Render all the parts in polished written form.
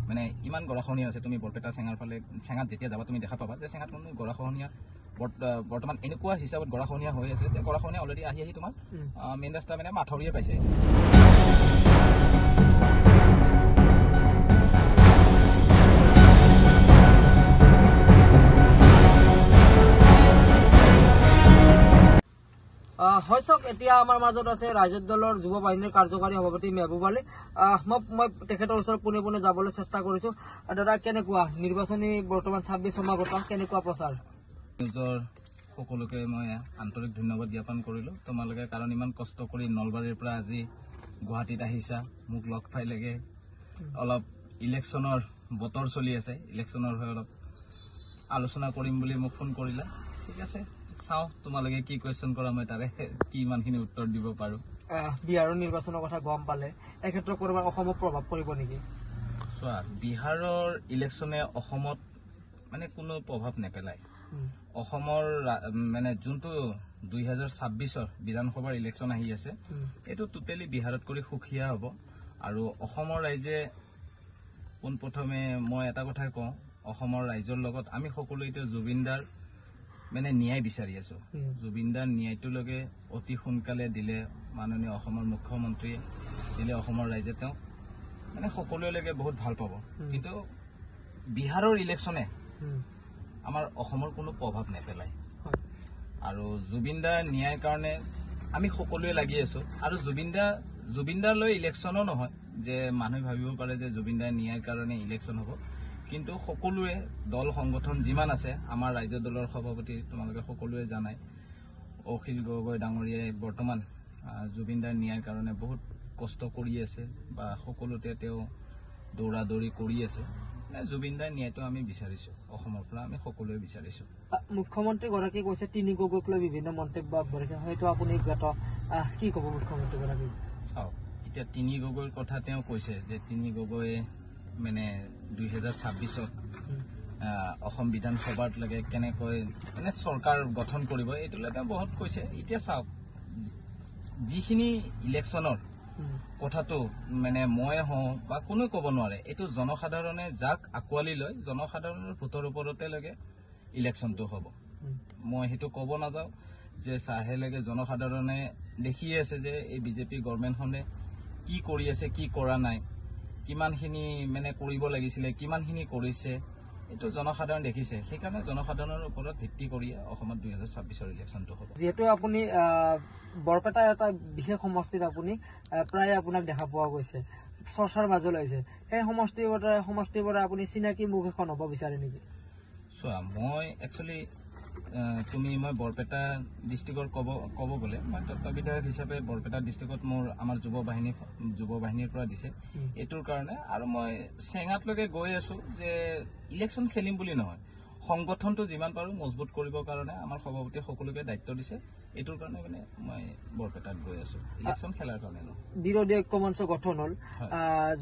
মানে ইমান গৰাখহনীয়া আছে তুমি বৰপেটা চেঙাৰ ফালে চেঙাত যেতিয়া যাবা তুমি দেখা পাবা যে চেঙাত কোনো গৰাখহনীয়া বৰ্তমান এনেকুৱা হিচাপত গৰাখহনীয়া হৈ আছে যে গৰাখহনীয়া অলৰেডি আহি তোমাৰ মেইন ৰাস্তা মানে মাথৰিয়ে পাইছে। হয় চাওক, এতিয়া আমাৰ মাজত আছে ৰাইজৰ দলৰ যুৱ বাহিনীৰ কাৰ্যকাৰী সভাপতি মেহবুব আলী। মই তেখেতৰ ওচৰত পোনে পোনে যাবলৈ চেষ্টা কৰিছো। দাদা, কেনেকুৱা নিৰ্বাচনী বৰ্তমান 26 সমাগত কেনেকুৱা প্ৰচাৰ? নিজৰ সকলোকে মই আন্তৰিক ধন্যবাদ জ্ঞাপন কৰিলোঁ তোমালোকে, কাৰণ ইমান কষ্ট কৰি নলবাৰীৰ পৰা আজি গুৱাহাটীত আহিছা, মোক লগ পাই লাগে। অলপ ইলেকশ্যনৰ বতৰ চলি আছে, ইলেকশ্যনৰ হৈ অলপ আলোচনা কৰিম বুলি মোক ফোন কৰিলা। ঠিক আছে, চাওঁ তোমালোকে কি কুৱেশ্যন কৰা, মই তাৰে কি ইমানখিনি উত্তৰ দিব পাৰোঁ। বিহাৰৰ নিৰ্বাচনৰ কথা গম পালে এই ক্ষেত্ৰত ক'ৰবাত অসমত প্ৰভাৱ পৰিব নেকি? চোৱা, বিহাৰৰ ইলেকশ্যনে অসমত মানে কোনো প্ৰভাৱ নেপেলায়। অসমৰ মানে যোনটো 2026 বিধানসভাৰ ইলেকশ্যন আহি আছে, এইটো টোটেলি বিহাৰত কৰি সুকীয়া হ'ব। আৰু অসমৰ ৰাইজে পোনপ্ৰথমে মই এটা কথাই কওঁ, অসমৰ ৰাইজৰ লগত আমি সকলো এতিয়া জুবিনদাৰ মানে ন্যায় বিচাৰি আছো। জুবিনদাৰ ন্যায়টোলৈকে অতি সোনকালে দিলে মাননীয় অসমৰ মুখ্যমন্ত্ৰীয়ে দিলে অসমৰ ৰাইজে তেওঁক মানে সকলোলৈকে বহুত ভাল পাব। কিন্তু বিহাৰৰ ইলেকশ্যনে আমাৰ অসমৰ কোনো প্ৰভাৱ নেপেলায়। আৰু জুবিনদাৰ ন্যায়ৰ কাৰণে আমি সকলোৱে লাগি আছো। আৰু জুবিনদাৰলৈ ইলেকশ্যনো নহয় যে মানুহে ভাবিব পাৰে যে জুবিনদাৰ ন্যায়ৰ কাৰণে ইলেকশ্যন হ'ব। কিন্তু সকলোৱে দল সংগঠন যিমান আছে, আমাৰ ৰাইজৰ দলৰ সভাপতি তোমালোকে সকলোৱে জানাই, অখিল গগৈ ডাঙৰীয়াই বৰ্তমান জুবিনদাৰ ন্যায়ৰ কাৰণে বহুত কষ্ট কৰি আছে বা সকলোতে তেওঁ দৌৰা দৌৰি কৰি আছে। জুবিনদাৰ ন্যায়টো আমি বিচাৰিছো, অসমৰ পৰা আমি সকলোৱে বিচাৰিছো। মুখ্যমন্ত্ৰীগৰাকী কৈছে তিনি গগৈক লৈ বিভিন্ন মন্তব্য আগবঢ়াইছে, হয়তো আপুনি জ্ঞাত। কি ক'ব মুখ্যমন্ত্ৰীগৰাকী? চাওক, এতিয়া তিনি গগৈৰ কথা তেওঁ কৈছে যে তিনি গগৈয়ে মানে 2026 অসম বিধানসভাত লাগে কেনেকৈ মানে চৰকাৰ গঠন কৰিব, এইটোলৈ তেওঁ বহুত কৈছে। এতিয়া চাওক, যিখিনি ইলেকশ্যনৰ কথাটো মানে মই হওঁ বা কোনেও ক'ব নোৱাৰে, এইটো জনসাধাৰণে যাক আঁকোৱালি লয় জনসাধাৰণৰ ভোটৰ ওপৰতে লাগে ইলেকশ্যনটো হ'ব। মই সেইটো ক'ব নাযাওঁ যে চাহেলৈকে জনসাধাৰণে দেখিয়ে আছে যে এই বিজেপি গভৰ্ণমেণ্টখনে কি কৰি আছে, কি কৰা নাই, কিমানখিনি মানে কৰিব লাগিছিলে, কিমানখিনি কৰিছে, এইটো জনসাধাৰণ দেখিছে। সেইকাৰণে জনসাধাৰণৰ ওপৰত ভিত্তি কৰিয়ে অসমত 2026 ইলেকশ্যনটো হ'ব। যিহেতু আপুনি বৰপেটা এটা বিশেষ সমষ্টিত আপুনি প্ৰায় আপোনাক দেখা পোৱা গৈছে, চৰ্চাৰ মাজলৈ আহিছে, সেই সমষ্টিৰ পৰা আপুনি চিনাকি মুখ এখন হ'ব বিচাৰে নেকি? চোৱা, মই একচুৱেলি মই বৰপেটা ডিষ্ট্ৰিক্টৰ ক'ব গ'লে মই তত্ত্বাৱধায়ক হিচাপে বৰপেটা ডিষ্ট্ৰিক্টত আমাৰ যুৱ বাহিনীৰ পৰা দিছে এইটোৰ কাৰণে। আৰু মই চেঙাতলৈকে গৈ আছো যে ইলেকশ্যন খেলিম বুলি নহয়, সংগঠনটো যিমান পাৰোঁ মজবুত কৰিবৰ কাৰণে আমাৰ সভাপতিয়ে সকলোকে দায়িত্ব দিছে। এইটোৰ কাৰণে মানে মই বৰপেটাত গৈ আছো, ইলেকশ্যন খেলাৰ কাৰণে নহয়। বিৰোধী ঐক্যমঞ্চ গঠন হ'ল,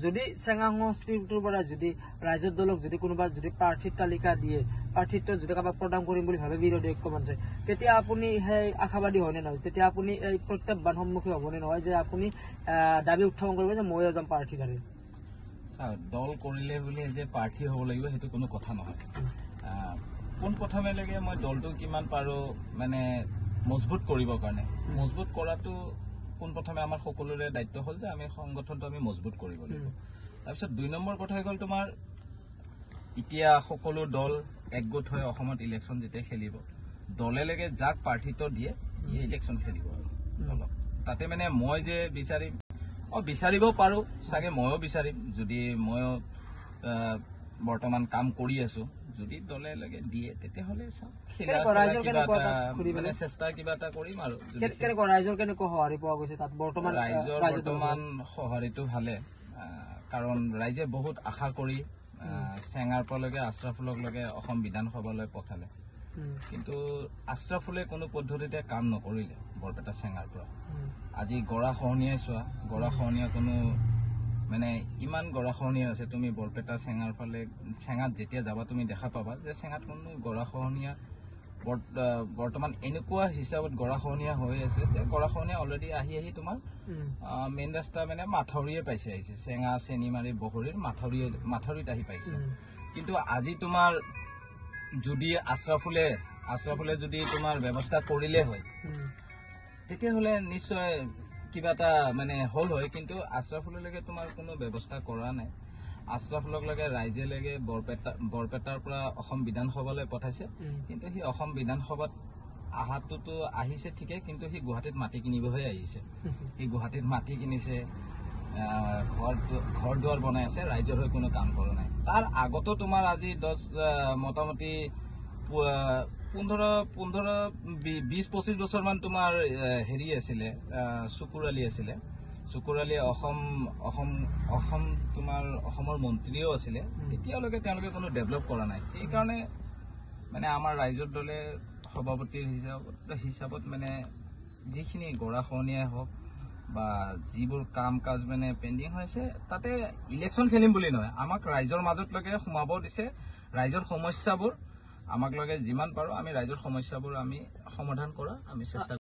যদি চেঙা সমষ্টিটোৰ পৰা যদি ৰাইজৰ দলক যদি কোনোবা যদি প্ৰাৰ্থীৰ তালিকা দিয়ে, প্ৰাৰ্থীত্ব যদি কাৰোবাক প্ৰদান কৰিম বুলি ভাবে বিৰোধী ঐক্যমঞ্চে, তেতিয়া আপুনি সেই আশাবাদী হয়নে নহয়? তেতিয়া আপুনি এই প্ৰত্যাহ্বান সন্মুখীন হ'বনে নহয় যে আপুনি দাবী উত্থাপন কৰিব যে ময়ো এজন প্ৰাৰ্থীকাৰী? চাওক, দল কৰিলে বুলি যে প্ৰাৰ্থী হ'ব লাগিব সেইটো কোনো কথা নহয়। পোনপ্ৰথমেলৈকে মই দলটো কিমান পাৰোঁ মানে মজবুত কৰিবৰ কাৰণে, মজবুত কৰাটো পোনপ্ৰথমে আমাৰ সকলোৰে দায়িত্ব হ'ল যে আমি সংগঠনটো আমি মজবুত কৰিব লাগিব। তাৰপিছত 2 নম্বৰ কথাই হ'ল তোমাৰ এতিয়া সকলো দল একগোট হৈ অসমত ইলেকশ্যন যেতিয়া খেলিব, দলেলৈকে যাক প্ৰাৰ্থিত্ব দিয়ে ইয়ে ইলেকশ্যন খেলিব। আৰু দলক তাতে মানে মই যে বিচাৰিব পাৰোঁ, চাগে ময়ো বিচাৰিম, যদি ময়ো বৰ্তমান কাম কৰি আছো, যদি দলে লাগে দিয়ে তেতিয়াহ'লে চেষ্টা কিবা এটা কৰিম। আৰু ৰাইজৰ কেনেকুৱা সঁহাৰি পোৱা গৈছে তাত বৰ্তমান? ৰাইজৰ বৰ্তমান সঁহাৰিটো ভালে, কাৰণ ৰাইজে বহুত আশা কৰি চেঙাৰ পৰালৈকে আশ্ৰাফুলকলৈকে অসম বিধানসভালৈ পঠালে। কিন্তু আশ্ৰাফুলে কোনো পদ্ধতিতে কাম নকৰিলে বৰপেটা চেঙাৰ পৰা। আজি গৰাখহনীয়াই চোৱা, গৰাখহনীয়া কোনো মানে ইমান গৰাখহনীয়া আছে, তুমি বৰপেটা চেঙাৰ ফালে চেঙাত যেতিয়া যাবা তুমি দেখা পাবা যে চেঙাত কোনো গৰাখহনীয়া বৰ্তমান এনেকুৱা হিচাপত গৰাখহনীয়া হৈ আছে যে গৰাখহনীয়া অলৰেডি আহি তোমাৰ মেইন ৰাস্তা মানে মাথাউৰিয়ে পাইছে আহিছে চেঙা চেনিমাৰী বগৰীৰ মাথাউৰিত আহি পাইছে কিন্তু আজি তোমাৰ যদি আশ্ৰাফুলে যদি তোমাৰ ব্যৱস্থা কৰিলে হয় তেতিয়াহ'লে নিশ্চয় কিবা এটা মানে হল হয় কিন্তু আশ্ৰাফুললৈকে তোমাৰ কোনো ব্যৱস্থা কৰা নাই আশ্ৰাফুলক লাগে ৰাইজে লাগে বৰপেটাৰ পৰা অসম বিধানসভালৈ পঠাইছে কিন্তু সি অসম বিধানসভাত আহাটোতো আহিছে ঠিকে কিন্তু সি গুৱাহাটীত মাটি কিনিবহে আহিছে সি গুৱাহাটীত মাটি কিনিছে ঘৰ দুৱাৰ বনাই আছে ৰাইজৰ হৈ কোনো কাম কৰা নাই তাৰ আগতো তোমাৰ আজি মোটামুটি 15-20-25 বছৰমান তোমাৰ হেৰি আছিলে চুকুৰালী অসমৰ মন্ত্ৰীও আছিলে এতিয়ালৈকে তেওঁলোকে কোনো ডেভেলপ কৰা নাই সেইকাৰণে মানে আমাৰ ৰাইজৰ দলে সভাপতিৰ হিচাপত মানে যিখিনি গৰাখহনীয়াই হওক বা যিবোৰ কাম কাজ মানে পেণ্ডিং হৈছে তাতে ইলেকশ্যন খেলিম বুলি নহয় আমাক ৰাইজৰ মাজতলৈকে সোমাব দিছে ৰাইজৰ সমস্যাবোৰ আমাক লগে যিমান পাৰো আমি ৰাইজৰ সমস্যাবোৰ আমি সমাধান কৰা আমি চেষ্টা